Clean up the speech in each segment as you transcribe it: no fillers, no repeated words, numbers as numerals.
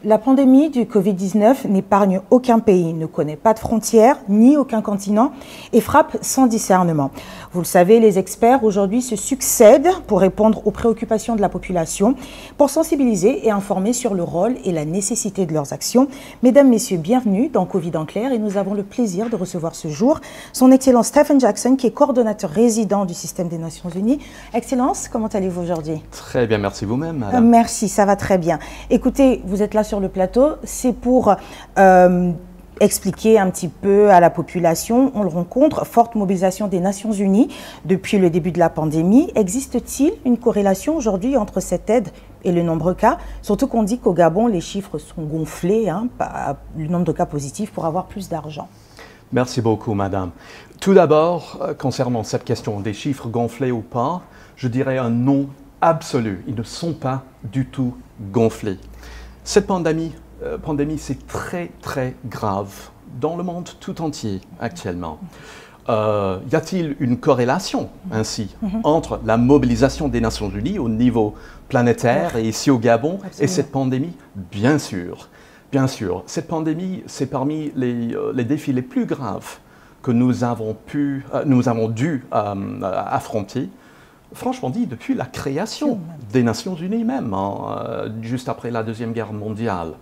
La pandémie du Covid-19 n'épargne aucun pays, ne connaît pas de frontières, ni aucun continent et frappe sans discernement. Vous le savez, les experts aujourd'hui se succèdent pour répondre aux préoccupations de la population, pour sensibiliser et informer sur le rôle et la nécessité de leurs actions. Mesdames, Messieurs, bienvenue dans Covid en clair et nous avons le plaisir de recevoir ce jour son Excellence Stephen Jackson, qui est coordonnateur résident du système des Nations Unies. Excellence, comment allez-vous aujourd'hui? Très bien, merci vous-même, madame. Merci, ça va très bien. Écoutez, vous êtes là sur le plateau, c'est pour expliquer un petit peu à la population, on le rencontre, forte mobilisation des Nations Unies depuis le début de la pandémie. Existe-t-il une corrélation aujourd'hui entre cette aide et le nombre de cas? Surtout qu'on dit qu'au Gabon, les chiffres sont gonflés, le nombre de cas positifs pour avoir plus d'argent. Merci beaucoup, madame. Tout d'abord, concernant cette question des chiffres gonflés ou pas, je dirais un non absolu. Ils ne sont pas du tout gonflés. Cette pandémie, c'est très, très grave dans le monde tout entier actuellement. Y a-t-il une corrélation ainsi entre la mobilisation des Nations Unies au niveau planétaire et ici au Gabon et cette pandémie? Bien sûr. Bien sûr. Cette pandémie, c'est parmi les défis les plus graves que nous avons dû affronter. Franchement dit, depuis la création des Nations Unies même, juste après la Deuxième Guerre mondiale.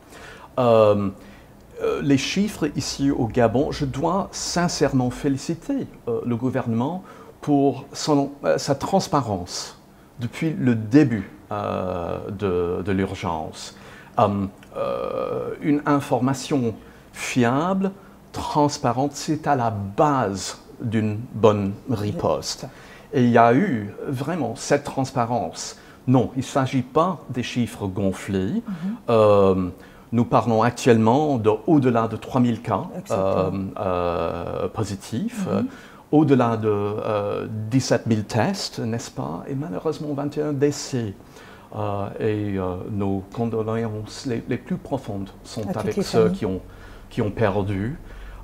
Les chiffres ici au Gabon, je dois sincèrement féliciter le gouvernement pour sa transparence depuis le début de l'urgence. Une information fiable, transparente, c'est à la base d'une bonne riposte. Et il y a eu vraiment cette transparence. Non, il ne s'agit pas des chiffres gonflés. Nous parlons actuellement d'au-delà de 3000 cas positifs, au-delà de 17 000 tests, n'est-ce pas? Et malheureusement 21 décès. Nos condoléances les plus profondes sont avec ceux qui ont perdu.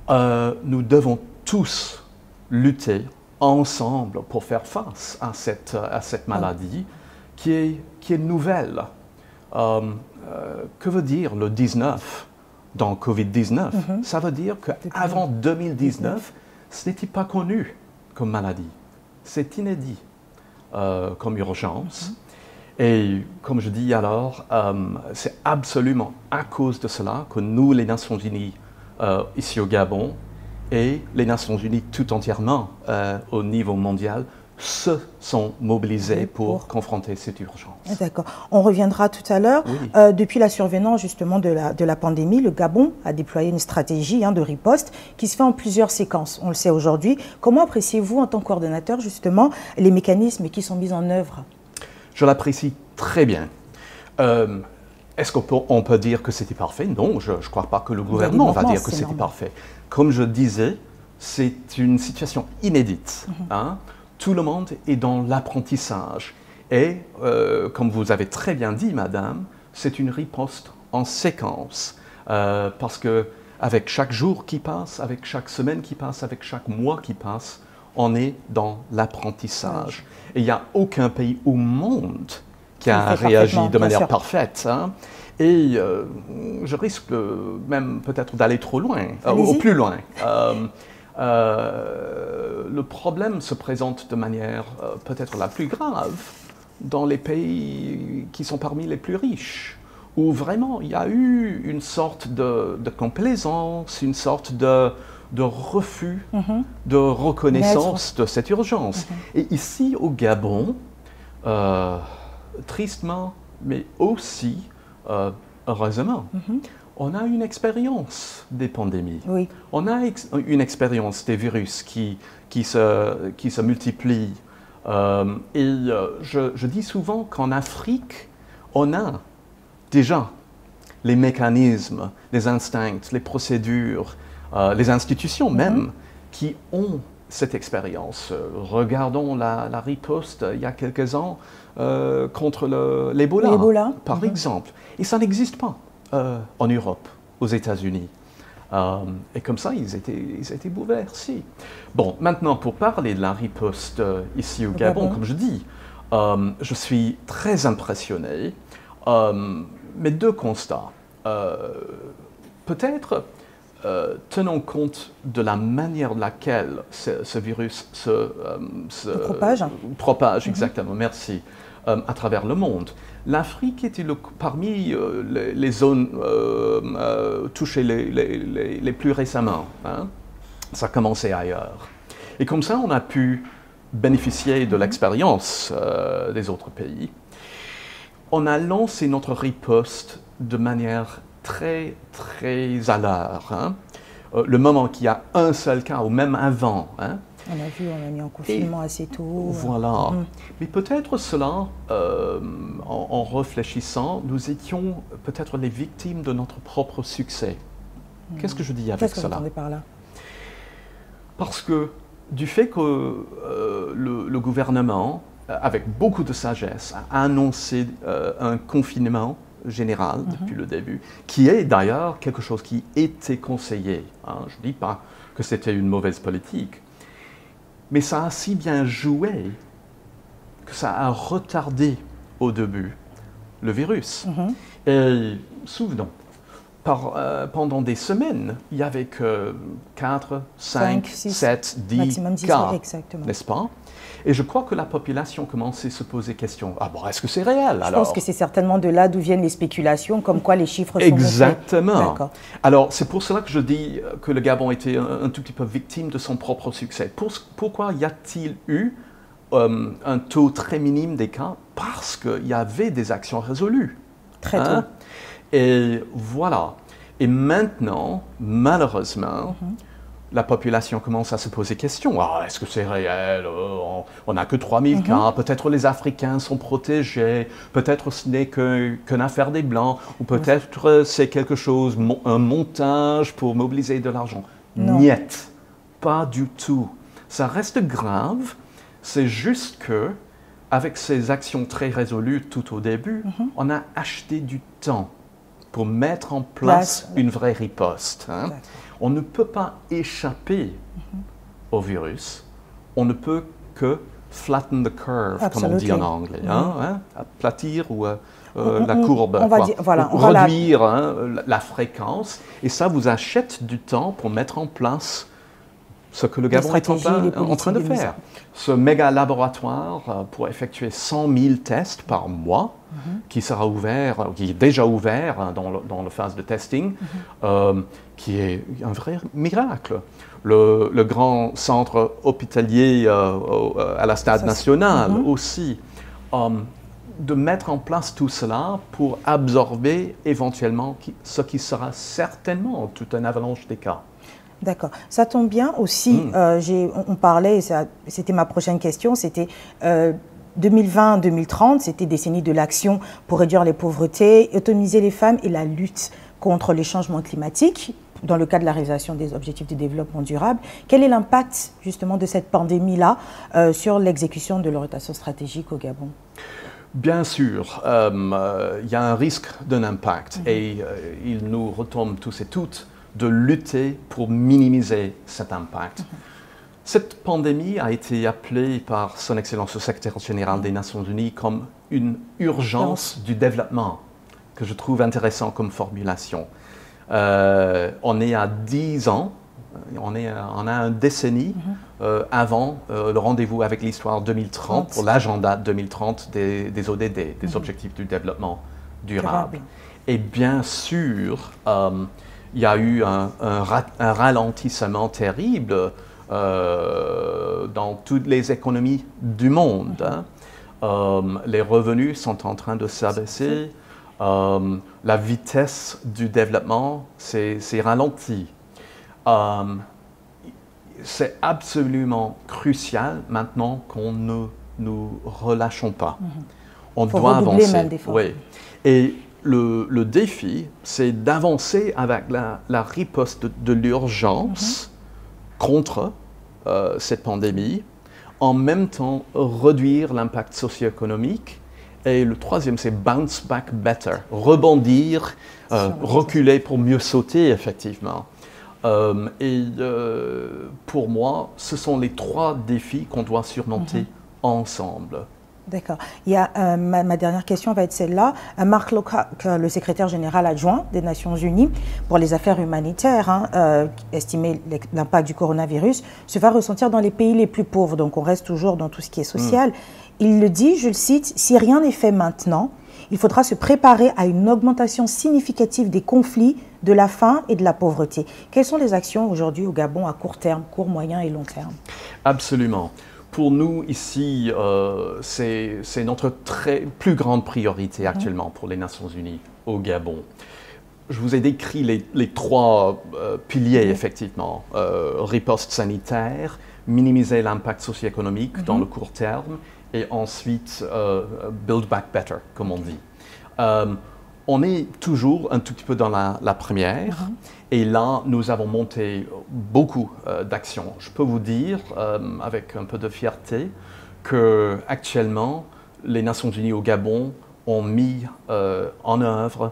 Nous devons tous lutter ensemble pour faire face à cette maladie qui est nouvelle. Que veut dire le 19 dans Covid-19? Ça veut dire qu'avant 2019, ce n'était pas connu comme maladie. C'est inédit comme urgence. Et comme je dis alors, c'est absolument à cause de cela que nous, les Nations Unies, ici au Gabon, et les Nations Unies tout entièrement au niveau mondial, se sont mobilisés pour confronter cette urgence. D'accord. On reviendra tout à l'heure. Oui. Depuis la survenance justement de la pandémie, le Gabon a déployé une stratégie de riposte qui se fait en plusieurs séquences. On le sait aujourd'hui. Comment appréciez-vous en tant que coordonnateur justement les mécanismes qui sont mis en œuvre? Je l'apprécie très bien. Est-ce qu'on peut dire que c'était parfait? Non, je ne crois pas que le gouvernement va dire que c'était parfait. Comme je disais, c'est une situation inédite. Tout le monde est dans l'apprentissage. Et, comme vous avez très bien dit, madame, c'est une riposte en séquence. Parce qu'avec chaque jour qui passe, avec chaque semaine qui passe, avec chaque mois qui passe, on est dans l'apprentissage. Et il n'y a aucun pays au monde qui a réagi de manière parfaite. Et je risque même peut-être d'aller trop loin, au plus loin. Le problème se présente de manière peut-être la plus grave dans les pays qui sont parmi les plus riches, où vraiment il y a eu une sorte de complaisance, une sorte de refus de reconnaissance de cette urgence. Et ici au Gabon, tristement, mais aussi heureusement, on a une expérience des pandémies. On a une expérience des virus qui se multiplient. Je dis souvent qu'en Afrique, on a déjà les mécanismes, les instincts, les procédures, les institutions même, qui ont cette expérience. Regardons la riposte il y a quelques ans contre l'Ebola, par exemple. Et ça n'existe pas en Europe, aux États-Unis. Et comme ça, ils étaient bouleversés. Bon, maintenant, pour parler de la riposte ici au Gabon, comme je dis, je suis très impressionné. Mais deux constats. peut-être tenons compte de la manière de laquelle ce virus se propage exactement, merci, à travers le monde. L'Afrique était parmi les zones touchées les plus récemment. Hein. Ça a commencé ailleurs. Et comme ça, on a pu bénéficier de l'expérience des autres pays. On a lancé notre riposte de manière très, très à l'heure. Hein. Le moment qu'il y a un seul cas, ou même avant. Hein. On a vu, on a mis en confinement assez tôt. Voilà. Mais peut-être cela, en réfléchissant, nous étions peut-être les victimes de notre propre succès. Qu'est-ce que je dis avec cela? Qu'est-ce que vous entendez par là? Parce que du fait que le gouvernement, avec beaucoup de sagesse, a annoncé un confinement général depuis le début, qui est d'ailleurs quelque chose qui était conseillé. Hein. Je ne dis pas que c'était une mauvaise politique, mais ça a si bien joué que ça a retardé au début le virus. Et souvenons, pendant des semaines, il n'y avait que 4, 5, 7, 10 cas, n'est-ce pas? Et je crois que la population commençait à se poser question. Ah bon, est-ce que c'est réel alors? Je pense que c'est certainement de là d'où viennent les spéculations, comme quoi les chiffres sont exactement. Alors, c'est pour cela que je dis que le Gabon était un tout petit peu victime de son propre succès. Pourquoi y a-t-il eu un taux très minime des cas? Parce qu'il y avait des actions résolues. Très tôt. Et voilà. Et maintenant, malheureusement, la population commence à se poser question. Ah, est-ce que c'est réel? On n'a que 3000 cas. Peut-être les Africains sont protégés. Peut-être ce n'est qu'une affaire des Blancs. Ou peut-être c'est quelque chose, un montage pour mobiliser de l'argent. Niet. Pas du tout. Ça reste grave. C'est juste que, avec ces actions très résolues tout au début, on a acheté du temps pour mettre en place une vraie riposte. Hein. On ne peut pas échapper au virus, on ne peut que flatten the curve, comme on dit en anglais, hein, aplatir ou la courbe, réduire la fréquence, et ça vous achète du temps pour mettre en place ce que le Gabon est en train de faire. Ce méga laboratoire pour effectuer 100 000 tests par mois, qui sera ouvert, qui est déjà ouvert dans la phase de testing, qui est un vrai miracle. Le grand centre hospitalier à la Stade nationale aussi, de mettre en place tout cela pour absorber éventuellement ce qui sera certainement toute une avalanche des cas. D'accord. Ça tombe bien aussi, on parlait, c'était ma prochaine question, c'était 2020-2030, c'était décennie de l'action pour réduire les pauvretés, autonomiser les femmes et la lutte contre les changements climatiques, dans le cadre de la réalisation des objectifs de développement durable. Quel est l'impact justement de cette pandémie-là sur l'exécution de l'orientation stratégique au Gabon? Bien sûr, il y a un risque d'un impact et il nous retombe tous et toutes de lutter pour minimiser cet impact. Cette pandémie a été appelée par Son Excellence le Secrétaire général des Nations Unies comme une urgence du développement, que je trouve intéressant comme formulation. On est à 10 ans, on a une décennie avant le rendez-vous avec l'histoire 2030, pour l'agenda 2030 des ODD, des Objectifs du développement durable. Et bien sûr, il y a eu un ralentissement terrible dans toutes les économies du monde. Les revenus sont en train de s'abaisser. La vitesse du développement s'est ralentie. C'est absolument crucial maintenant qu'on ne nous relâchons pas. On doit avancer. Oui. Et le défi, c'est d'avancer avec la riposte de l'urgence contre cette pandémie, en même temps réduire l'impact socio-économique. Et le troisième, c'est bounce back better, rebondir, reculer pour mieux sauter, effectivement. Pour moi, ce sont les 3 défis qu'on doit surmonter ensemble. D'accord. Il y a, ma dernière question va être celle-là. Mark Lowcock, le secrétaire général adjoint des Nations Unies pour les affaires humanitaires, estimé l'impact du coronavirus se va ressentir dans les pays les plus pauvres. Donc on reste toujours dans tout ce qui est social. Il le dit, je le cite, « Si rien n'est fait maintenant, il faudra se préparer à une augmentation significative des conflits, de la faim et de la pauvreté. » Quelles sont les actions aujourd'hui au Gabon à court terme, court, moyen et long terme? Absolument. Pour nous, ici, c'est notre plus grande priorité actuellement pour les Nations Unies au Gabon. Je vous ai décrit les trois piliers, effectivement. Riposte sanitaire, minimiser l'impact socio-économique dans le court terme, et ensuite, build back better, comme on dit. On est toujours un tout petit peu dans la première, et là, nous avons monté beaucoup d'actions. Je peux vous dire, avec un peu de fierté, qu'actuellement, les Nations Unies au Gabon ont mis en œuvre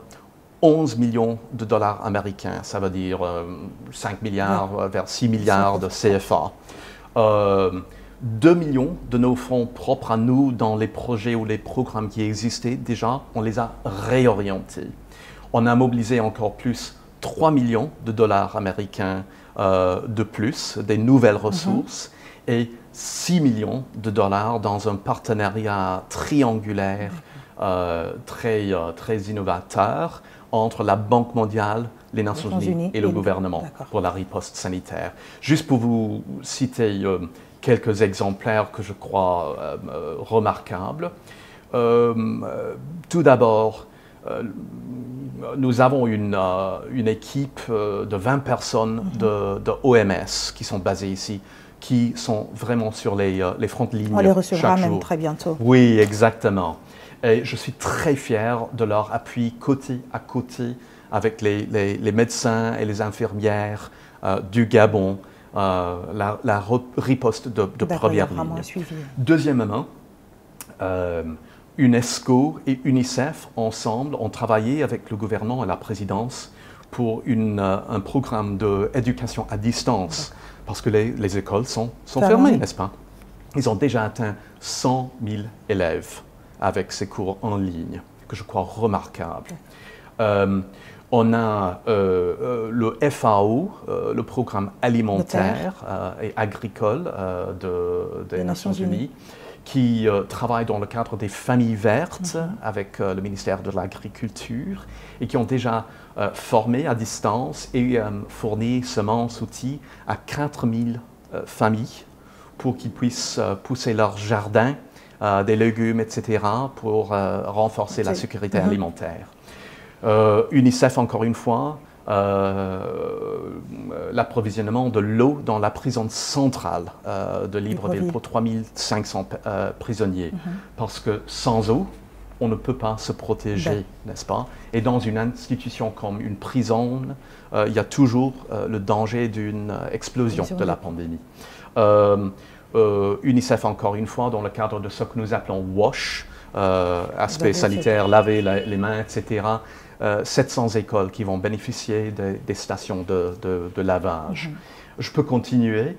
11 millions de dollars américains, ça veut dire 5 milliards vers 6 milliards de CFA. 2 millions de nos fonds propres à nous dans les projets ou les programmes qui existaient déjà, on les a réorientés. On a mobilisé encore plus 3 millions de dollars américains de plus, des nouvelles ressources, et 6 millions de dollars dans un partenariat triangulaire très innovateur entre la Banque mondiale, les Nations Unies et le gouvernement pour la riposte sanitaire. Juste pour vous citer quelques exemplaires que je crois remarquables. Tout d'abord, nous avons une équipe de 20 personnes de OMS qui sont basées ici, qui sont vraiment sur les fronts de ligne. On les recevra même jour. Très bientôt. Oui, exactement. Et je suis très fier de leur appui côté à côté avec les médecins et les infirmières du Gabon, la riposte de première ligne. Deuxièmement, UNESCO et UNICEF, ensemble, ont travaillé avec le gouvernement et la présidence pour un programme d'éducation à distance, parce que les écoles sont fermées, n'est-ce pas? Ils ont déjà atteint 100 000 élèves avec ces cours en ligne, que je crois remarquables. On a le FAO, le programme alimentaire et agricole des Nations Unies, qui travaille dans le cadre des familles vertes avec le ministère de l'Agriculture et qui ont déjà formé à distance et fourni semences, outils à 4000 familles pour qu'ils puissent pousser leur jardin, des légumes, etc., pour renforcer la sécurité alimentaire. UNICEF, encore une fois, l'approvisionnement de l'eau dans la prison centrale de Libreville pour 3500 prisonniers. Parce que sans eau, on ne peut pas se protéger, n'est-ce pas? Et dans une institution comme une prison, il y a toujours le danger d'une explosion de la pandémie. UNICEF, encore une fois, dans le cadre de ce que nous appelons WASH, aspect sanitaire, laver les mains, etc., 700 écoles qui vont bénéficier des stations de lavage. Je peux continuer,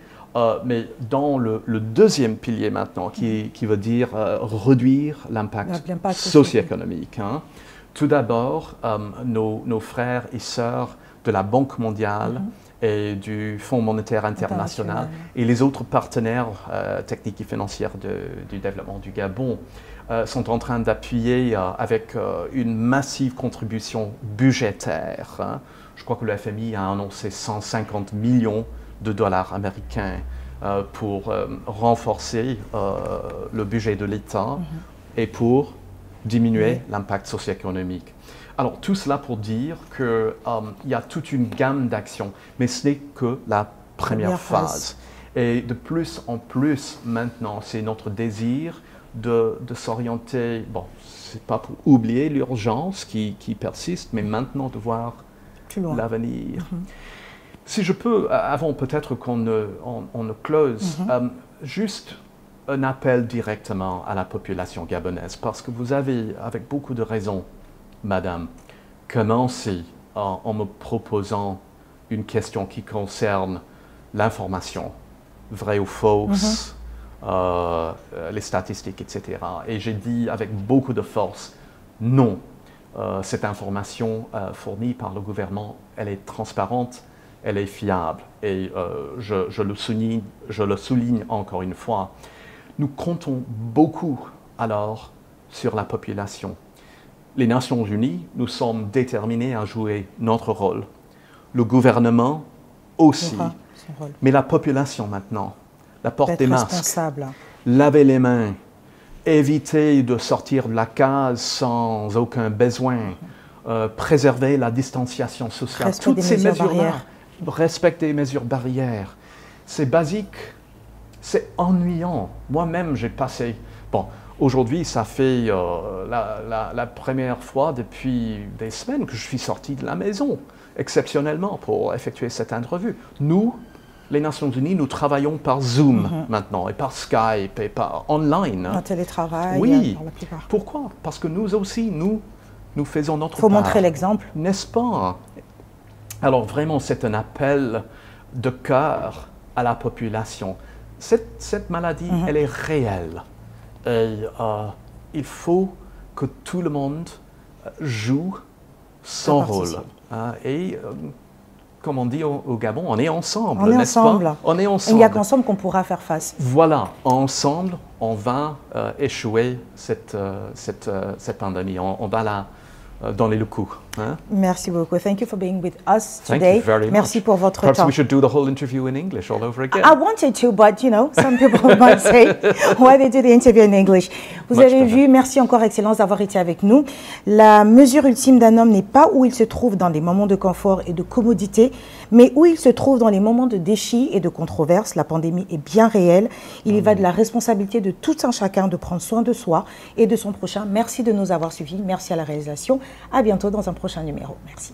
mais dans le deuxième pilier maintenant, qui veut dire réduire l'impact socio-économique. Tout d'abord, nos frères et sœurs de la Banque mondiale et du Fonds monétaire international et les autres partenaires techniques et financiers du développement du Gabon sont en train d'appuyer avec une massive contribution budgétaire. Je crois que le FMI a annoncé 150 millions de dollars américains pour renforcer le budget de l'État et pour diminuer l'impact socio-économique. Alors, tout cela pour dire qu'il y a toute une gamme d'actions, mais ce n'est que la première phase. Et de plus en plus, maintenant, c'est notre désir de s'orienter, bon, c'est pas pour oublier l'urgence qui persiste, mais maintenant de voir l'avenir. Si je peux, avant peut-être qu'on ne close, juste un appel directement à la population gabonaise, parce que vous avez, avec beaucoup de raison, Madame, commencé en me proposant une question qui concerne l'information, vraie ou fausse, les statistiques, etc. Et j'ai dit avec beaucoup de force, non, cette information fournie par le gouvernement, elle est transparente, elle est fiable. Et je le souligne encore une fois, nous comptons beaucoup alors sur la population. Les Nations Unies, nous sommes déterminés à jouer notre rôle. Le gouvernement aussi, mais la population maintenant. La porte des masques, laver les mains, éviter de sortir de la case sans aucun besoin, préserver la distanciation sociale. Toutes ces mesures-là, respecter les mesures barrières, c'est basique, c'est ennuyant. Moi-même, j'ai passé... Bon, aujourd'hui, ça fait la première fois depuis des semaines que je suis sorti de la maison, exceptionnellement, pour effectuer cette entrevue. Nous, les Nations Unies, nous travaillons par Zoom maintenant, et par Skype, et par online. En télétravail, oui. pour la plupart. Pourquoi? Parce que nous aussi, nous faisons notre part. Il faut montrer l'exemple. N'est-ce pas? Alors vraiment, c'est un appel de cœur à la population. Cette maladie, elle est réelle. Et il faut que tout le monde joue son rôle. Comme on dit au Gabon, on est ensemble, n'est-ce pas? On est ensemble. Il n'y a qu'ensemble qu'on pourra faire face. Voilà, ensemble, on va échouer cette pandémie. On va la donner le coup. Hein? Merci beaucoup. Thank you for being with us today. Thank you very Merci much. pour votre Perhaps temps. we should do the whole interview in English all over again. I wanted to, but you know, some people might say, why they do the interview in English? Vous Much avez better. vu, merci encore Excellence d'avoir été avec nous. La mesure ultime d'un homme n'est pas où il se trouve dans les moments de confort et de commodité, mais où il se trouve dans les moments de défi et de controverse. La pandémie est bien réelle. Il y va de la responsabilité de tout un chacun de prendre soin de soi et de son prochain. Merci de nous avoir suivis. Merci à la réalisation. À bientôt dans un prochain numéro. Merci.